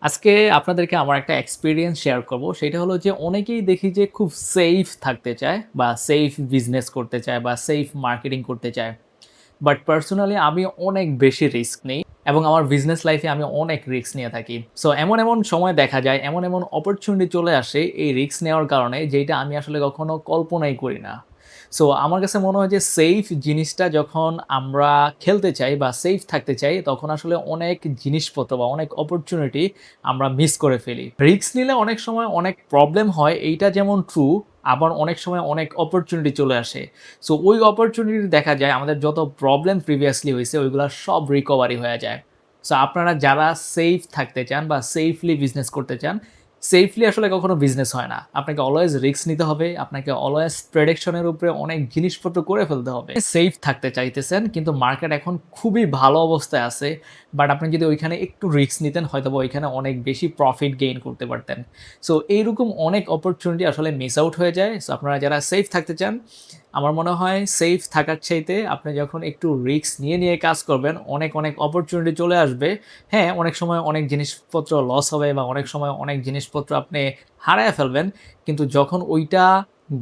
আজকে আপনাদেরকে আমার একটা এক্সপেরিয়েন্স শেয়ার করব। সেটা হলো যে অনেকেই দেখি যে খুব সেফ থাকতে চায় বা সেফ বিজনেস করতে চায় বা সেফ মার্কেটিং করতে চায়। বাট পার্সোনালি আমি অনেক বেশি রিস্ক নেই এবং আমার বিজনেস লাইফে আমি অনেক রিস্ক নিয়ে থাকি। সো এমন সময় দেখা যায়, এমন অপরচুনিটি চলে আসে এই রিস্ক নেওয়ার কারণে যেইটা আমি আসলে কখনো কল্পনাই করি না। সো আমার কাছে মনে হয় যে সেফ জিনিসটা যখন আমরা খেলতে চাই বা সেফ থাকতে চাই তখন আসলে অনেক জিনিসপত্র বা অনেক অপরচুনিটি আমরা মিস করে ফেলি। রিস্ক নিলে অনেক সময় অনেক প্রবলেম হয় এইটা যেমন ট্রু, আবার অনেক সময় অনেক অপরচুনিটি চলে আসে। সো ওই অপরচুনিটি দেখা যায় আমাদের যত প্রবলেম প্রিভিয়াসলি হইছে ওইগুলা সব রিকভারি হয়ে যায়। সো আপনারা যারা সেফ থাকতে চান বা সেফলি বিজনেস করতে চান, সেফলি আসলে কখনো বিজনেস হয় না। আপনাকে অলওয়েজ রিস্ক নিতে হবে। আপনাকে অলওয়েজ প্রেডিকশন এর উপরে অনেক জিনিসপত্র করে ফেলতে হবে। সেফ থাকতে চাইতেছেন কিন্তু মার্কেট এখন খুবই ভালো অবস্থায় আছে। বাট আপনি যদি ওইখানে একটু রিস্ক নিতেন হয়তোবা ওইখানে অনেক বেশি প্রফিট গেইন করতে পারতেন। সো এইরকম অনেক অপরচুনিটি আসলে মিস আউট হয়ে যায়। সো আপনারা যারা সেফ থাকতে চান, আমার মনে হয় সেফ থাকার চাইতে আপনি যখন একটু রিস্ক নিয়ে কাজ করবেন, অনেক অপরচুনিটি চলে আসবে। হ্যাঁ, অনেক সময় অনেক জিনিসপত্র লস হবে বা অনেক সময় অনেক জিনিসপত্র আপনি হারায়া ফেলবেন। কিন্তু যখন ওইটা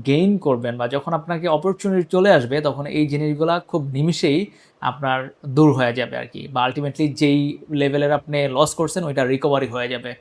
গেইন করবেন বা যখন আপনাকে অপরচুনিটি চলে আসবে, তখন এই জিনিসগুলা খুব নিমিষেই আপনার দূর হয়ে যাবে আরকি। বা আল্টিমেটলি যেই লেভেলের আপনি লস করছেন, ওইটা রিকভারি হয়ে যাবে।